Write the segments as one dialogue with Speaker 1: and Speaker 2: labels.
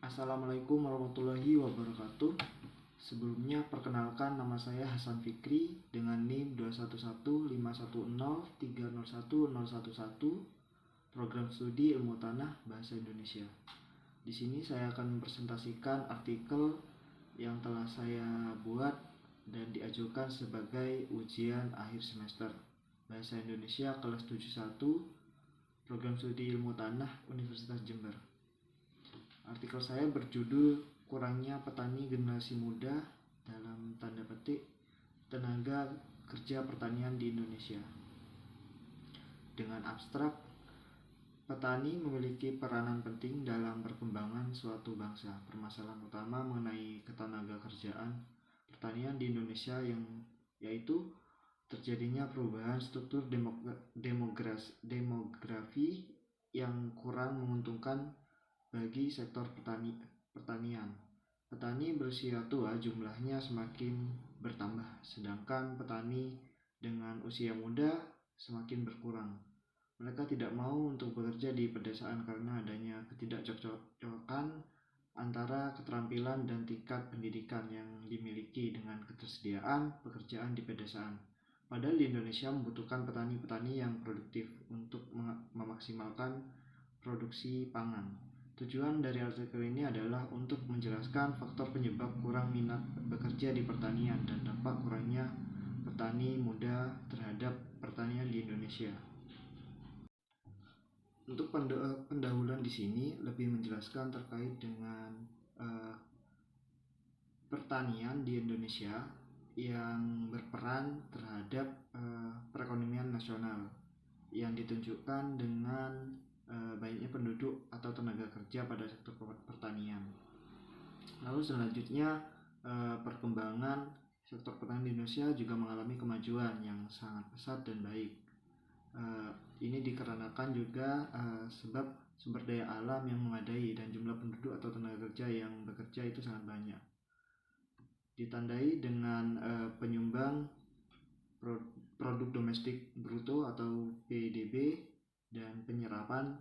Speaker 1: Assalamualaikum warahmatullahi wabarakatuh. Sebelumnya perkenalkan, nama saya Hasan Fikri dengan NIM 2115103010111, program studi Ilmu Tanah Bahasa Indonesia. Di sini saya akan mempresentasikan artikel yang telah saya buat dan diajukan sebagai ujian akhir semester Bahasa Indonesia kelas 71, program studi Ilmu Tanah Universitas Jember. Artikel saya berjudul Kurangnya Petani Generasi Muda dalam tanda petik tenaga kerja pertanian di Indonesia. Dengan abstrak, petani memiliki peranan penting dalam perkembangan suatu bangsa. Permasalahan utama mengenai ketenaga kerjaan pertanian di Indonesia yaitu terjadinya perubahan struktur demografi yang kurang menguntungkan bagi sektor pertanian. Petani berusia tua jumlahnya semakin bertambah, sedangkan petani dengan usia muda semakin berkurang. Mereka tidak mau untuk bekerja di pedesaan karena adanya ketidakcocokan antara keterampilan dan tingkat pendidikan yang dimiliki dengan ketersediaan pekerjaan di pedesaan. Padahal di Indonesia membutuhkan petani-petani yang produktif untuk memaksimalkan produksi pangan. Tujuan dari artikel ini adalah untuk menjelaskan faktor penyebab kurang minat bekerja di pertanian dan dampak kurangnya petani muda terhadap pertanian di Indonesia. Untuk pendahuluan di sini lebih menjelaskan terkait dengan pertanian di Indonesia yang berperan terhadap perekonomian nasional yang ditunjukkan dengan banyaknya penduduk atau tenaga kerja pada sektor pertanian. Lalu selanjutnya perkembangan sektor pertanian di Indonesia juga mengalami kemajuan yang sangat pesat dan baik. Ini dikarenakan juga sebab sumber daya alam yang memadai dan jumlah penduduk atau tenaga kerja yang bekerja itu sangat banyak. Ditandai dengan penyumbang produk domestik bruto atau PDB dan penyerapan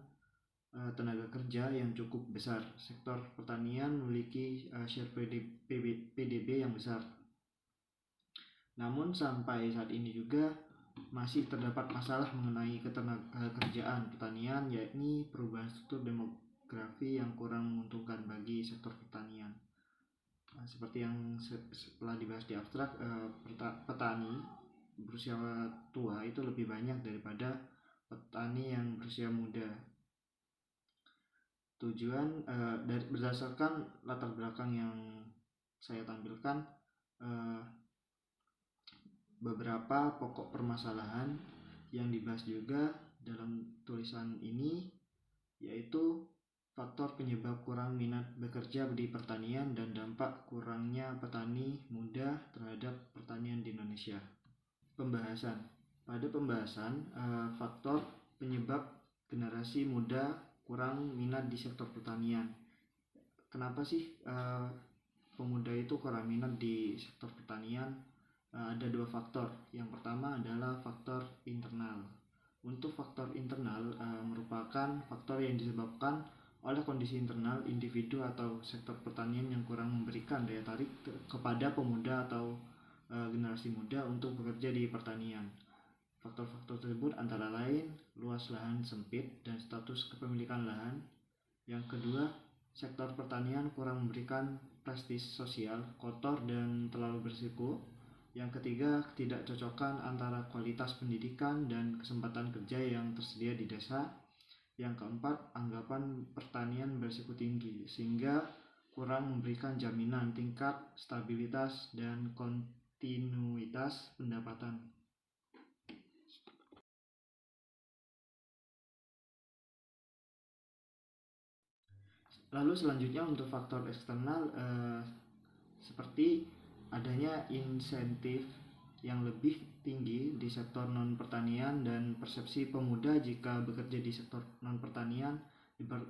Speaker 1: tenaga kerja yang cukup besar. Sektor pertanian memiliki share PDB yang besar. Namun sampai saat ini juga masih terdapat masalah mengenai ketenagakerjaan pertanian, yakni perubahan struktur demografi yang kurang menguntungkan bagi sektor pertanian. Seperti yang setelah dibahas di abstrak, petani berusia tua itu lebih banyak daripada petani yang berusia muda. Tujuan berdasarkan latar belakang yang saya tampilkan, beberapa pokok permasalahan yang dibahas juga dalam tulisan ini yaitu faktor penyebab kurang minat bekerja di pertanian dan dampak kurangnya petani muda terhadap pertanian di Indonesia. Pembahasan. Pada pembahasan, faktor penyebab generasi muda kurang minat di sektor pertanian. Kenapa sih pemuda itu kurang minat di sektor pertanian? Ada dua faktor. Yang pertama adalah faktor internal. Untuk faktor internal merupakan faktor yang disebabkan oleh kondisi internal individu atau sektor pertanian yang kurang memberikan daya tarik kepada pemuda atau generasi muda untuk bekerja di pertanian. Faktor-faktor tersebut antara lain luas lahan sempit dan status kepemilikan lahan. Yang kedua, sektor pertanian kurang memberikan prestis sosial, kotor dan terlalu berisiko. Yang ketiga, ketidakcocokan antara kualitas pendidikan dan kesempatan kerja yang tersedia di desa. Yang keempat, anggapan pertanian berisiko tinggi sehingga kurang memberikan jaminan tingkat stabilitas dan kontinuitas pendapatan. Lalu selanjutnya untuk faktor eksternal seperti adanya insentif yang lebih tinggi di sektor non-pertanian dan persepsi pemuda jika bekerja di sektor non-pertanian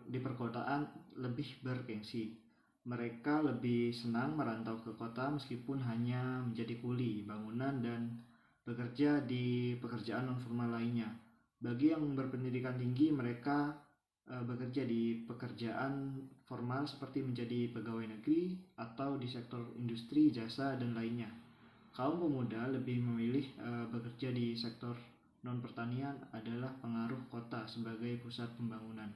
Speaker 1: di perkotaan lebih bergengsi. Mereka lebih senang merantau ke kota meskipun hanya menjadi kuli bangunan dan bekerja di pekerjaan non-formal lainnya. Bagi yang berpendidikan tinggi, mereka bekerja di pekerjaan formal seperti menjadi pegawai negeri atau di sektor industri, jasa, dan lainnya. Kaum pemuda lebih memilih bekerja di sektor non-pertanian adalah pengaruh kota sebagai pusat pembangunan.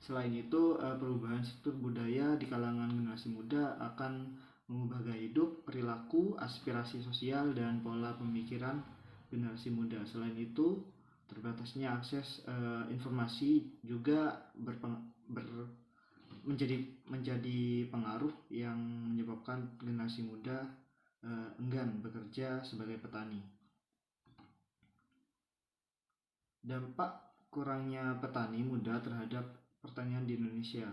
Speaker 1: Selain itu, perubahan struktur budaya di kalangan generasi muda akan mengubah gaya hidup, perilaku, aspirasi sosial, dan pola pemikiran generasi muda. Selain itu, terbatasnya akses informasi juga menjadi pengaruh yang menyebabkan generasi muda enggan bekerja sebagai petani. Dampak kurangnya petani muda terhadap pertanian di Indonesia.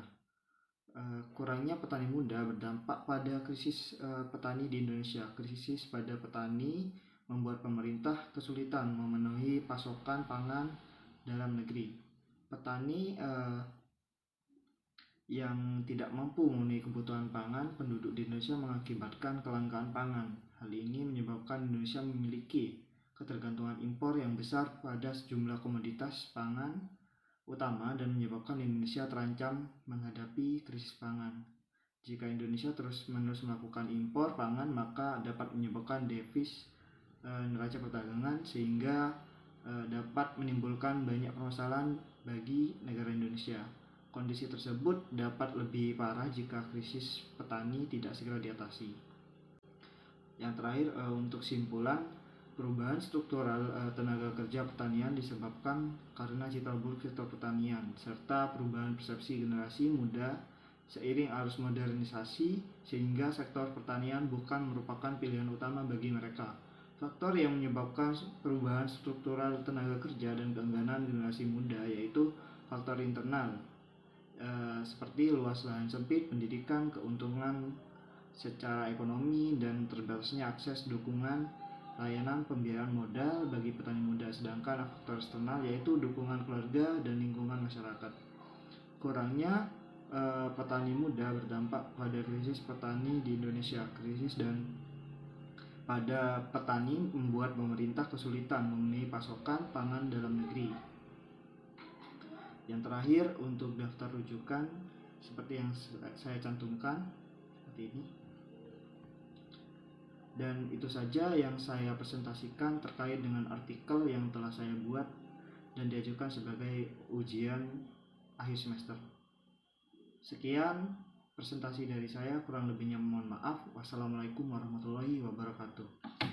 Speaker 1: Kurangnya petani muda berdampak pada krisis petani di Indonesia. Krisis pada petani membuat pemerintah kesulitan memenuhi pasokan pangan dalam negeri. Petani yang tidak mampu memenuhi kebutuhan pangan penduduk di Indonesia mengakibatkan kelangkaan pangan. Hal ini menyebabkan Indonesia memiliki ketergantungan impor yang besar pada sejumlah komoditas pangan utama dan menyebabkan Indonesia terancam menghadapi krisis pangan. Jika Indonesia terus-menerus melakukan impor pangan, maka dapat menyebabkan defisit neraca perdagangan sehingga dapat menimbulkan banyak permasalahan bagi negara Indonesia. Kondisi tersebut dapat lebih parah jika krisis petani tidak segera diatasi. Yang terakhir, untuk simpulan, perubahan struktural tenaga kerja pertanian disebabkan karena citra buruk sektor pertanian serta perubahan persepsi generasi muda seiring arus modernisasi sehingga sektor pertanian bukan merupakan pilihan utama bagi mereka. Faktor yang menyebabkan perubahan struktural tenaga kerja dan keengganan generasi muda yaitu faktor internal seperti luas lahan sempit, pendidikan, keuntungan secara ekonomi, dan terbatasnya akses dukungan layanan pembiayaan modal bagi petani muda. Sedangkan faktor eksternal yaitu dukungan keluarga dan lingkungan masyarakat. Kurangnya petani muda berdampak pada krisis petani di Indonesia. Krisis dan pada petani membuat pemerintah kesulitan memenuhi pasokan pangan dalam negeri. Yang terakhir, untuk daftar rujukan seperti yang saya cantumkan seperti ini. Dan itu saja yang saya presentasikan terkait dengan artikel yang telah saya buat dan diajukan sebagai ujian akhir semester. Sekian presentasi dari saya, kurang lebihnya mohon maaf. Wassalamualaikum warahmatullahi wabarakatuh.